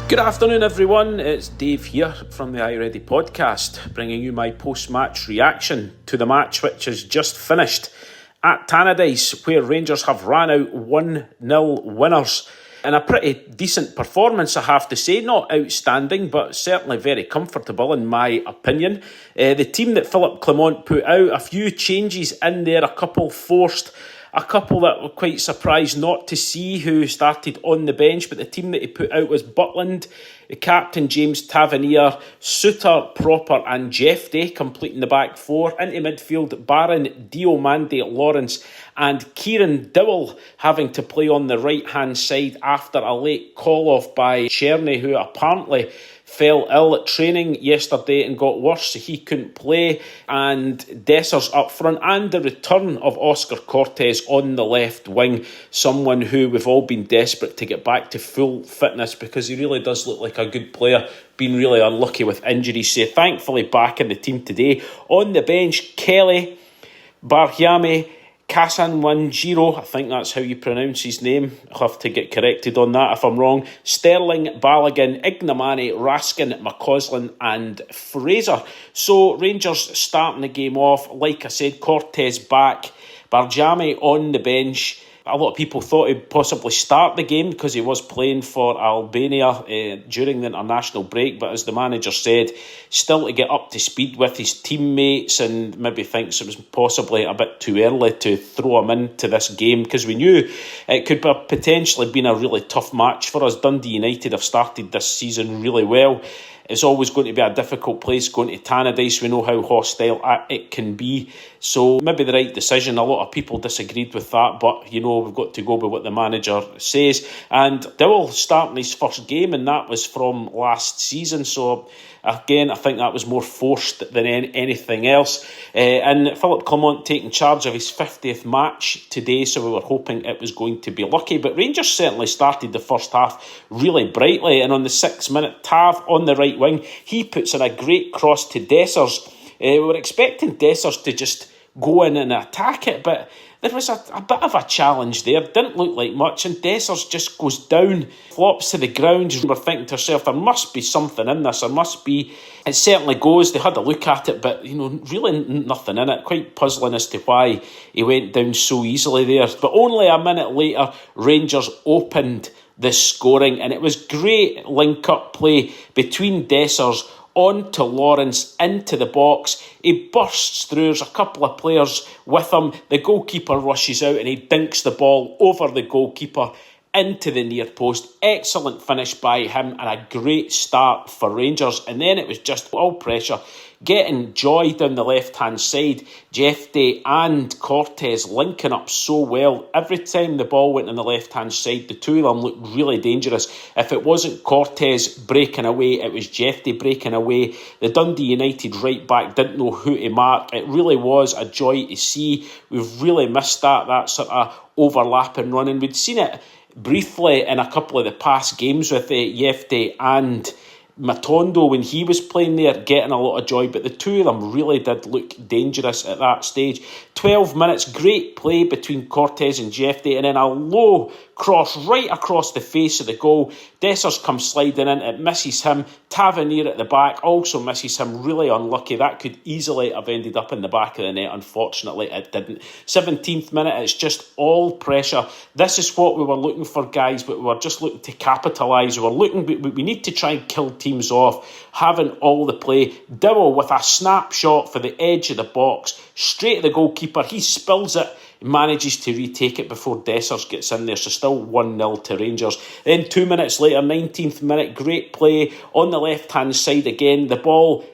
Good afternoon, everyone. It's Dave here from the Are You Ready podcast, bringing you my post-match reaction to the match which has just finished at Tannadice, where Rangers have ran out 1-0 winners. And a pretty decent performance, I have to say. Not outstanding, but certainly very comfortable in my opinion. The team that Philippe Clement put out, a few changes in there, a couple forced, a couple that were quite surprised not to see who started on the bench, but the team that he put out was Butland, the captain James Tavernier, Suter, Proper and Jeffrey completing the back four. Into midfield, Barron, Diomande, Lawrence and Kieran Dowell having to play on the right-hand side after a late call-off by Cherney, who apparently fell ill at training yesterday and got worse, so he couldn't play. And Dessers up front, and the return of Oscar Cortez on the left wing, someone who we've all been desperate to get back to full fitness because he really does look like a good player. Been really unlucky with injuries, so thankfully back in the team today. On the bench, Kelly, Barhiame, Kasanwanjiro, I think that's how you pronounce his name. I'll have to get corrected on that if I'm wrong. Sterling, Balogun, Ignamani, Raskin, McCausland and Fraser. So Rangers starting the game off, like I said, Cortez back, Barjame on the bench. A lot of people thought he'd possibly start the game because he was playing for Albania during the international break, but as the manager said, still to get up to speed with his teammates, and maybe thinks it was possibly a bit too early to throw him into this game because we knew it could have potentially been a really tough match for us. Dundee United have started this season really well. It's always going to be a difficult place going to Tannadice. We know how hostile it can be. So maybe the right decision. A lot of people disagreed with that, but you know, we've got to go with what the manager says. And Dowell starting his first game, and that was from last season. So again, I think that was more forced than anything else. And Philippe Clement taking charge of his 50th match today, so we were hoping it was going to be lucky. But Rangers certainly started the first half really brightly, and on the 6-minute, Tav on the right wing, he puts in a great cross to Dessers. We were expecting Dessers to just go in and attack it, but there was a bit of a challenge there. Didn't look like much, and Dessers just goes down, flops to the ground. You were thinking to yourself, there must be something in this. There must be. It certainly goes. They had a look at it, but really nothing in it. Quite puzzling as to why he went down so easily there. But only a minute later, Rangers opened the scoring, and it was great link-up play between Dessers on to Lawrence, into the box. He bursts through, there's a couple of players with him. The goalkeeper rushes out and he dinks the ball over the goalkeeper into the near post. Excellent finish by him and a great start for Rangers. And then it was just all pressure, getting joy down the left-hand side. Jeffrey and Cortez linking up so well. Every time the ball went on the left-hand side, the two of them looked really dangerous. If it wasn't Cortez breaking away, it was Jeffrey breaking away. The Dundee United right-back didn't know who to mark. It really was a joy to see. We've really missed that sort of overlapping running. We'd seen it briefly in a couple of the past games with Jefte and Matondo when he was playing there, getting a lot of joy, but the two of them really did look dangerous at that stage. 12 minutes, great play between Cortez and Jeffrey, and then a low cross right across the face of the goal. Dessers comes sliding in, it misses him. Tavernier at the back also misses him, really unlucky. That could easily have ended up in the back of the net. Unfortunately, it didn't. 17th minute, it's just all pressure. This is what we were looking for, guys, but we were just looking to capitalise. We need to try and kill teams off, having all the play. Dowell with a snapshot for the edge of the box, straight at the goalkeeper. He spills it, manages to retake it before Dessers gets in there, so still 1-0 to Rangers. Then 2 minutes later, 19th minute, great play on the left-hand side again. The ball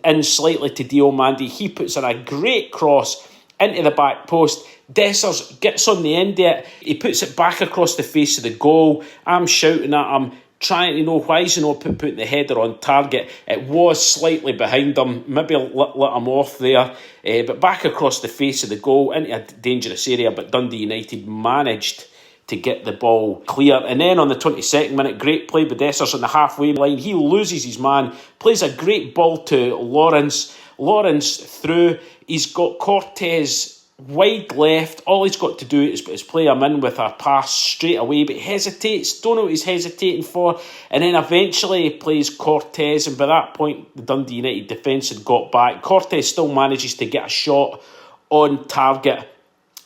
in slightly to Diomande. He puts in a great cross into the back post. Dessers gets on the end of it. He puts it back across the face of the goal. I'm shouting at him, trying to know why he's not putting the header on target. It was slightly behind him, maybe let him off there, but back across the face of the goal into a dangerous area, but Dundee United managed to get the ball clear. And then on the 22nd minute, great play by Dessers on the halfway line. He loses his man, plays a great ball to Lawrence. Lawrence through, he's got Cortez wide left. All he's got to do is play him in with a pass straight away, but hesitates. Don't know what he's hesitating for. And then eventually he plays Cortez, and by that point the Dundee United defence had got back. Cortez still manages to get a shot on target,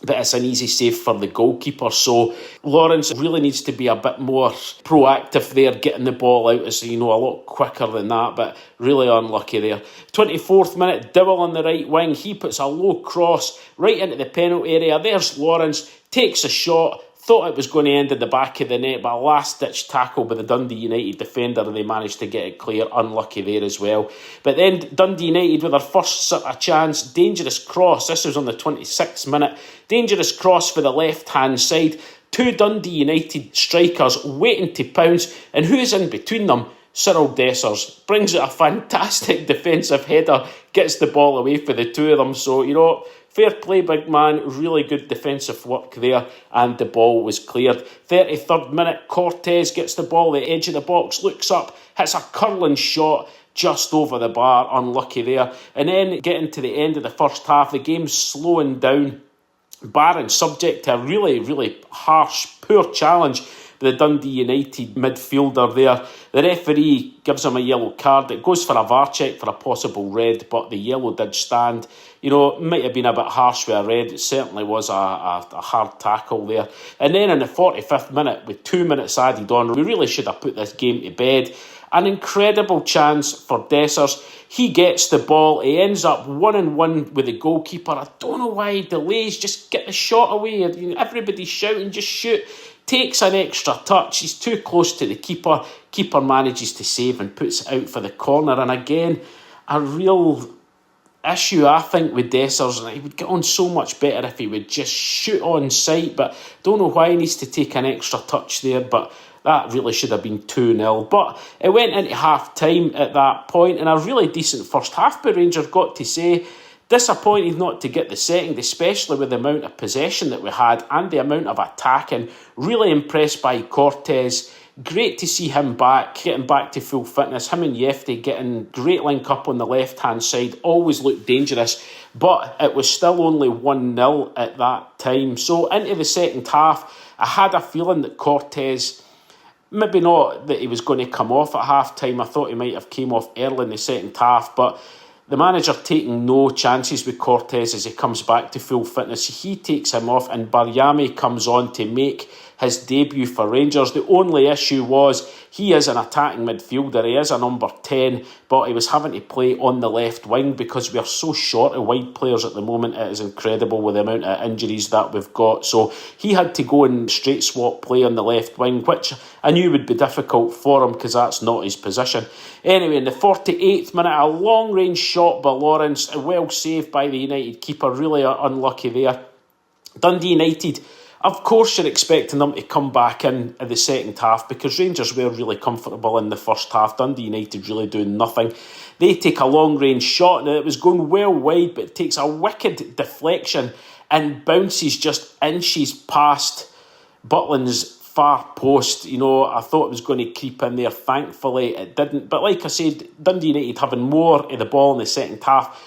but it's an easy save for the goalkeeper. So Lawrence really needs to be a bit more proactive there, getting the ball out, as a lot quicker than that, but really unlucky there. 24th minute, Dowell on the right wing. He puts a low cross right into the penalty area. There's Lawrence, takes a shot. Thought it was going to end in the back of the net, but a last-ditch tackle by the Dundee United defender, and they managed to get it clear. Unlucky there as well. But then Dundee United with their first sort of chance, dangerous cross. This was on the 26th minute. Dangerous cross for the left-hand side. Two Dundee United strikers waiting to pounce, and who's in between them? Cyril Dessers brings out a fantastic defensive header, gets the ball away for the two of them. So, fair play, big man. Really good defensive work there, and the ball was cleared. 33rd minute, Cortez gets the ball at the edge of the box, looks up, hits a curling shot just over the bar. Unlucky there. And then getting to the end of the first half, the game's slowing down. Barron subject to a really, really harsh, poor challenge by the Dundee United midfielder there. The referee gives him a yellow card. It goes for a VAR check for a possible red, but the yellow did stand. It might have been a bit harsh with a red. It certainly was a hard tackle there. And then in the 45th minute, with 2 minutes added on, we really should have put this game to bed. An incredible chance for Dessers. He gets the ball. He ends up 1-on-1 with the goalkeeper. I don't know why he delays. Just get the shot away. Everybody's shouting, just shoot. Takes an extra touch. He's too close to the keeper. Keeper manages to save and puts it out for the corner. And again, a real issue, I think, with Dessers, and he would get on so much better if he would just shoot on sight, but don't know why he needs to take an extra touch there, but that really should have been 2-0. But it went into half-time at that point, and a really decent first half by Rangers, got to say. Disappointed not to get the second, especially with the amount of possession that we had and the amount of attacking. Really impressed by Cortez. Great to see him back, getting back to full fitness. Him and Yefty getting great link up on the left-hand side. Always looked dangerous, but it was still only 1-0 at that time. So into the second half, I had a feeling that Cortez, maybe not that he was going to come off at half-time. I thought he might have came off early in the second half, but the manager taking no chances with Cortez as he comes back to full fitness. He takes him off, and Baryami comes on to make his debut for Rangers. The only issue was he is an attacking midfielder. He is a number 10, but he was having to play on the left wing because we are so short of wide players at the moment. It is incredible with the amount of injuries that we've got. So he had to go and straight swap play on the left wing, which I knew would be difficult for him because that's not his position. Anyway, in the 48th minute, a long-range shot by Lawrence, well saved by the United keeper. Really unlucky there. Dundee United, of course you're expecting them to come back in the second half because Rangers were really comfortable in the first half. Dundee United really doing nothing. They take a long-range shot. Now, it was going well wide, but it takes a wicked deflection and bounces just inches past Butland's far post. I thought it was going to creep in there. Thankfully, it didn't. But like I said, Dundee United having more of the ball in the second half.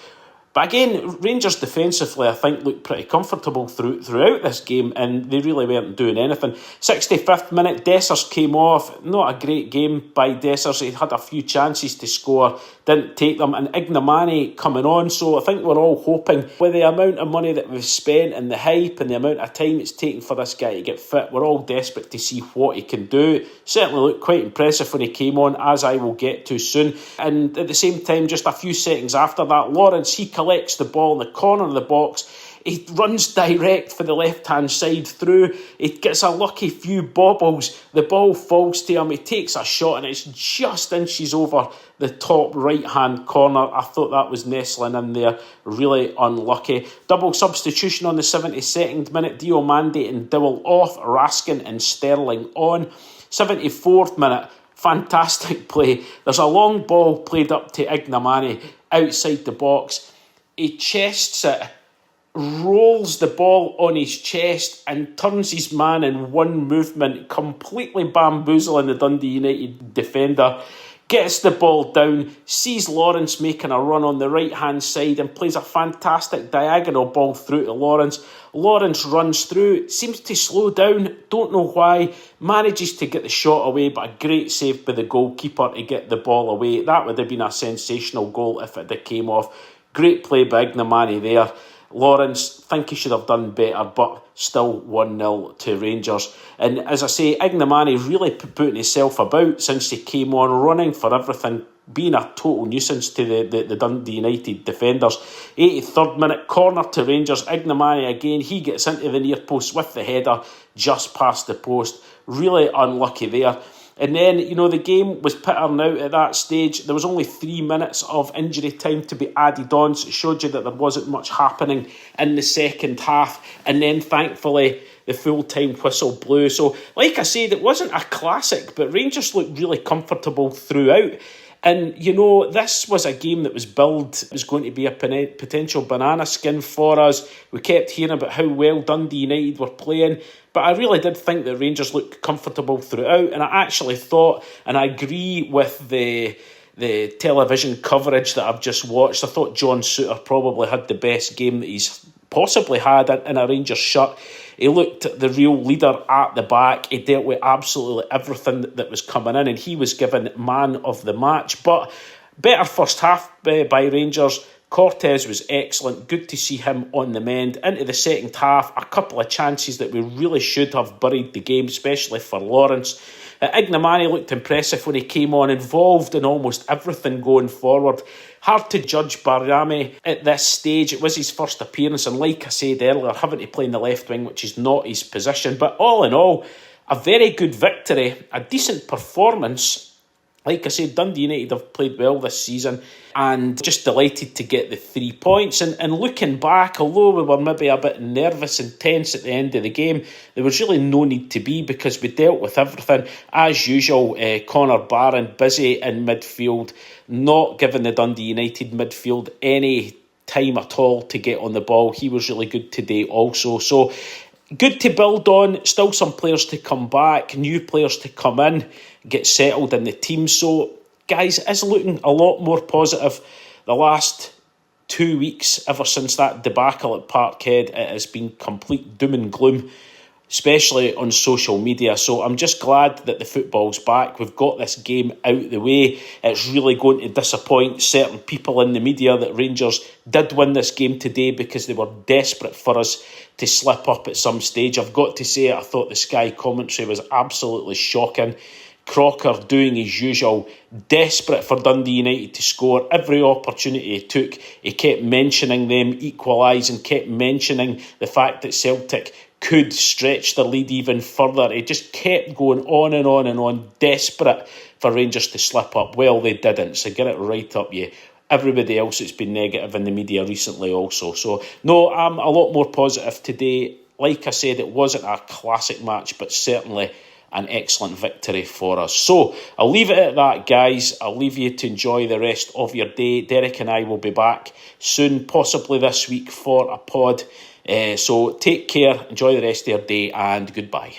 But again, Rangers defensively, I think, looked pretty comfortable throughout this game, and they really weren't doing anything. 65th minute, Dessers came off. Not a great game by Dessers. He had a few chances to score, didn't take them, and Ignamani coming on. So I think we're all hoping, with the amount of money that we've spent and the hype and the amount of time it's taken for this guy to get fit, we're all desperate to see what he can do. Certainly looked quite impressive when he came on, as I will get to soon. And at the same time, just a few seconds after that, Lawrence, he collects the ball in the corner of the box. He runs direct for the left-hand side through. He gets a lucky few bobbles. The ball falls to him. He takes a shot and it's just inches over the top right-hand corner. I thought that was nestling in there. Really unlucky. Double substitution on the 72nd minute. Diomande and Dowell off. Raskin and Sterling on. 74th minute. Fantastic play. There's a long ball played up to Ignamani outside the box. He chests it, rolls the ball on his chest and turns his man in one movement, completely bamboozling the Dundee United defender. gets the ball down, sees Lawrence making a run on the right-hand side and plays a fantastic diagonal ball through to Lawrence. Lawrence runs through, seems to slow down, don't know why, manages to get the shot away, but a great save by the goalkeeper to get the ball away. That would have been a sensational goal if it had came off. Great play by Ignamani there. Lawrence, think he should have done better, but still 1-0 to Rangers. And as I say, Ignamani really putting himself about since he came on, running for everything, being a total nuisance to the Dundee United defenders. 83rd minute, corner to Rangers. Ignamani again, he gets into the near post with the header just past the post. Really unlucky there. And then, the game was pettering out at that stage. There was only 3 minutes of injury time to be added on, so it showed you that there wasn't much happening in the second half. And then, thankfully, the full-time whistle blew. So, like I said, it wasn't a classic, but Rangers looked really comfortable throughout. And, this was a game that was billed. It was going to be a potential banana skin for us. We kept hearing about how well Dundee United were playing. But I really did think that Rangers looked comfortable throughout. And I actually thought, and I agree with the television coverage that I've just watched, I thought John Souttar probably had the best game that he's possibly had in a Rangers shirt. He looked the real leader at the back. He dealt with absolutely everything that was coming in, and he was given man of the match. But better first half by Rangers. Cortez was excellent. Good to see him on the mend. Into the second half, a couple of chances that we really should have buried the game, especially for Lawrence. Ignamani looked impressive when he came on, involved in almost everything going forward. Hard to judge Barami at this stage. It was his first appearance, and like I said earlier, having to play in the left wing, which is not his position. But all in all, a very good victory, a decent performance. Like I said, Dundee United have played well this season, and just delighted to get the 3 points. And looking back, although we were maybe a bit nervous and tense at the end of the game, there was really no need to be, because we dealt with everything. As usual, Connor Barron busy in midfield, not giving the Dundee United midfield any time at all to get on the ball. He was really good today also. So good to build on. Still some players to come back, new players to come in, get settled in the team. So, guys, it's looking a lot more positive. The last 2 weeks, ever since that debacle at Parkhead, it has been complete doom and gloom, especially on social media. So I'm just glad that the football's back. We've got this game out the way. It's really going to disappoint certain people in the media that Rangers did win this game today, because they were desperate for us to slip up at some stage. I've got to say, I thought the Sky commentary was absolutely shocking. Crocker doing his usual, desperate for Dundee United to score. Every opportunity he took, he kept mentioning them equalising, kept mentioning the fact that Celtic could stretch the lead even further. He just kept going on and on and on, desperate for Rangers to slip up. Well, they didn't, so get it right up you. Everybody else that's been negative in the media recently also. So, no, I'm a lot more positive today. Like I said, it wasn't a classic match, but certainly an excellent victory for us. So I'll leave it at that, guys. I'll leave you to enjoy the rest of your day. Derek and I will be back soon, possibly this week, for a pod. So take care, enjoy the rest of your day, and goodbye.